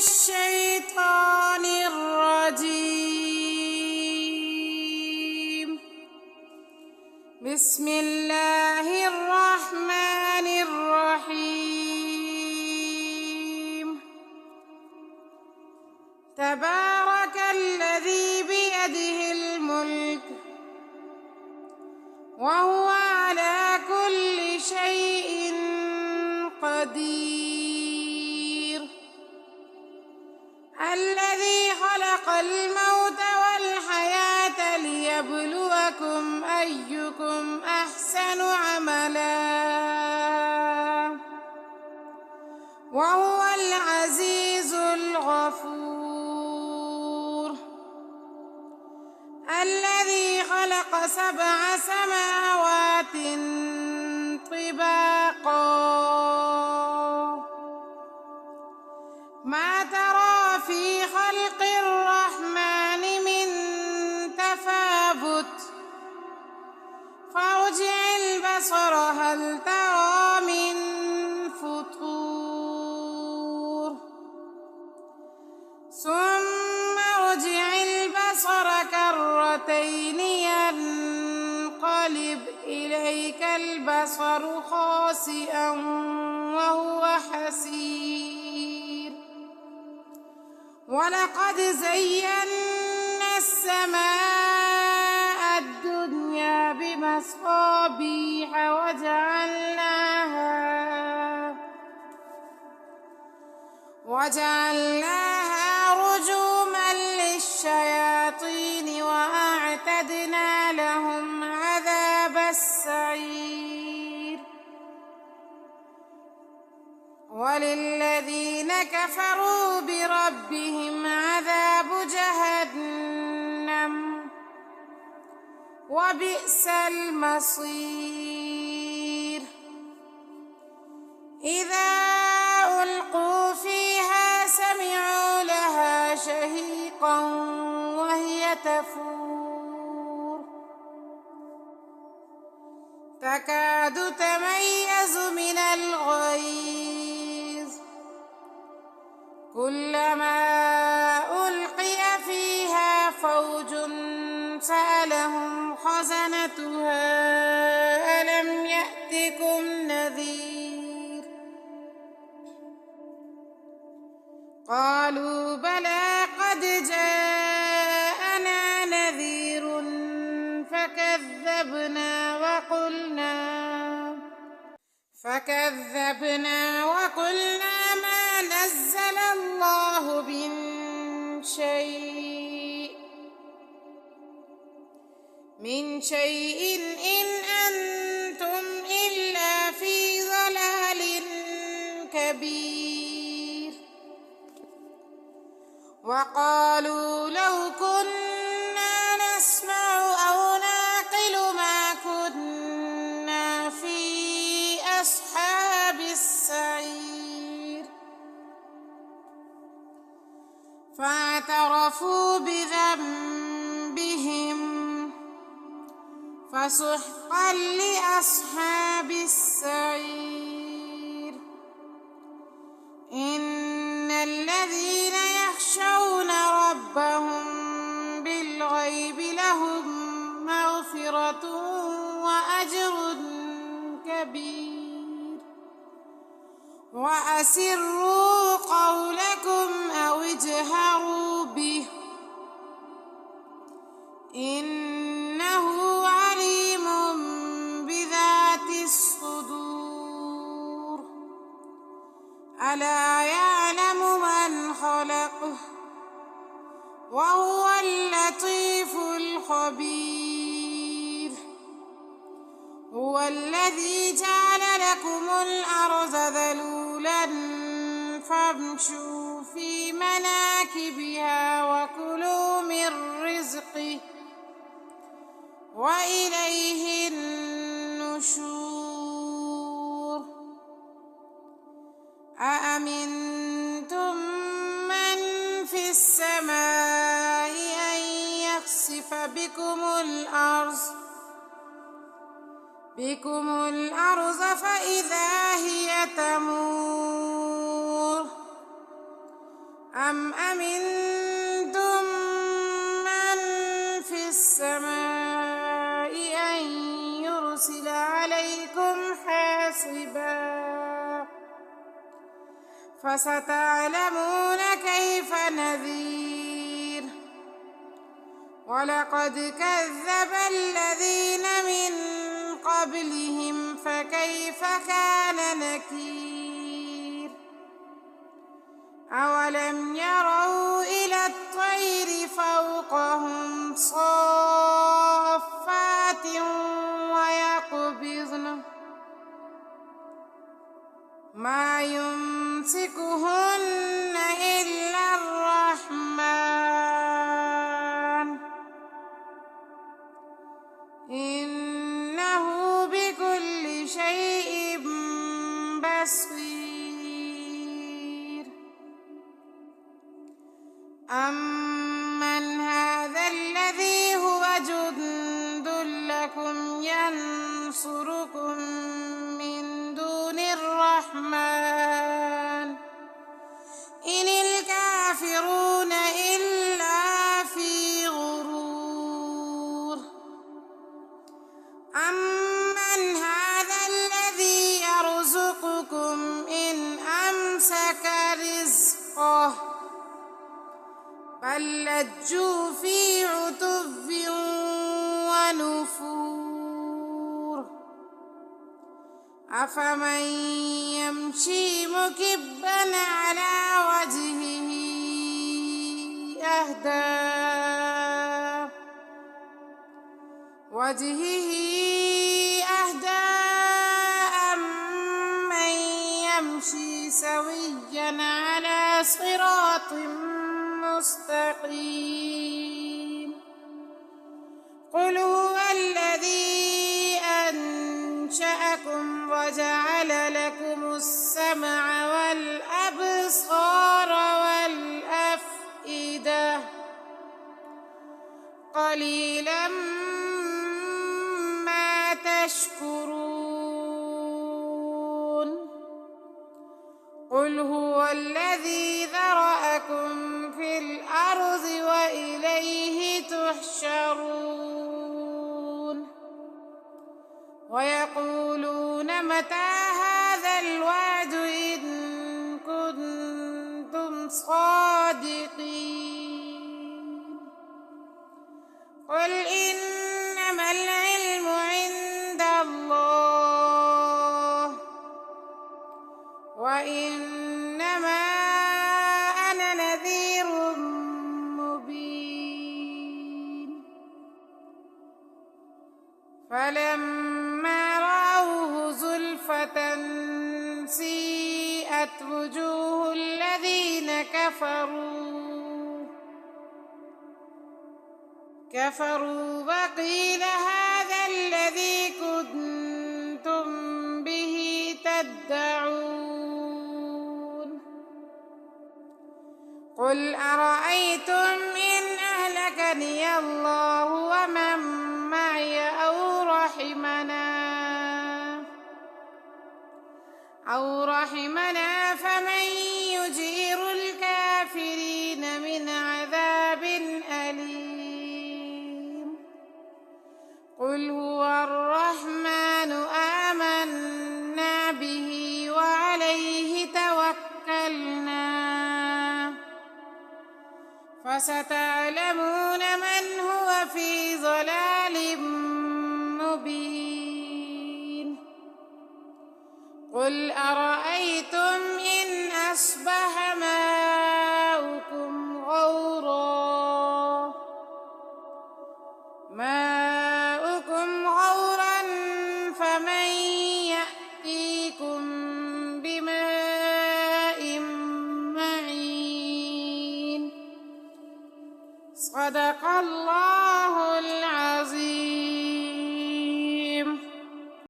الشيطان الرجيم. بسم الله الرحمن الرحيم. تبارك الذي بيده الملك وهو على كل شيء قدير. الذي خلق الموت والحياة ليبلوكم أيكم أحسن عملا وهو العزيز الغفور. الذي خلق 7 سماوات طباقا ما ترى في خلق الرحمن من تفاوت فارجع البصر هل ترى من فطور ثم ارجع البصر كرتين ينقلب إليك البصر خاسئا وهو حسير. ولقد زينا السماء الدنيا بمصابيح وجعلناها رجوما للشياطين وأعتدنا لهم عذاب السعير. وللذين كفروا بربهم عذاب جهنم وبئس المصير. إذا ألقوا فيها سمعوا لها شهيقا وهي تفور تكاد تميز من الغيظ كلما ألقي فيها فوج سألهم خزنتها ألم يأتكم نذير قالوا بلى قد جاءنا نذير فكذبنا وقلنا ما نزل الله من شيء إن أنتم إلا في ضلال كبير. وقالوا لو كنا نسمع أو نعقل ما كنا في أصحاب السعير. فاعترفوا بذنبهم فسحقا لأصحاب السعير. إن الذين يخشون ربهم بالغيب لهم مغفرة وأجر كبير. وأسروا قولكم أو اجهروا به إنه عليم بذات الصدور. ألا يعلم من خلق وهو اللطيف الخبير. هو الذي جعل لكم الأرض ذلولا فامشوا في مناكبها وكلوا من رزقه وإليه النشور. أأمنتم من في السماء أن يخسف بكم الأرض فإذا هي تمور أم أمنتم من في السماء أن يرسل عليكم حاصبا فستعلمون كيف نذير ولقد كذب الذين من قبلهم فكيف كان نكير أولم يروا إلى الطير فوقهم صافات ويقبضن ما يمسكهن إلا الرحمن إنه بكل شيء بصير أمن هذا الذي هو جند لكم ينصركم من دون الرحمن إن الكافرون إلا في غرور أمن هذا الذي يرزقكم إن أمسك رزقه بل لجوا في عتو ونفور أفمن يمشي مكبا على وجهه أهدى أمن يمشي سويا على صراط مستقيم قل هو الذي أنشأكم وجعل لكم السمع والأبصار والأفئدة قليلا ما تشكرون قل هو الذي ذرأكم في الأرض وإليه تحشرون ويقولون متى هذا الوعد إن كنتم صادقين قل إنما العلم عند الله وإنما أنا نذير مبين فلما رأوه زلفة سيئت وجوه الذين كفروا وقيل هذا الذي كنتم به تدعون قل أرأيتم إن أهلكني الله ومن معي أو رحمنا فمن يجير الكافرين من عذاب أليم قل هو الرحمن آمنا به وعليه توكلنا فستعلمون من هو في ضلال مبين قل أرأيتم إن أصبح ماؤكم غورا فمن يأتيكم بماء معين صدق الله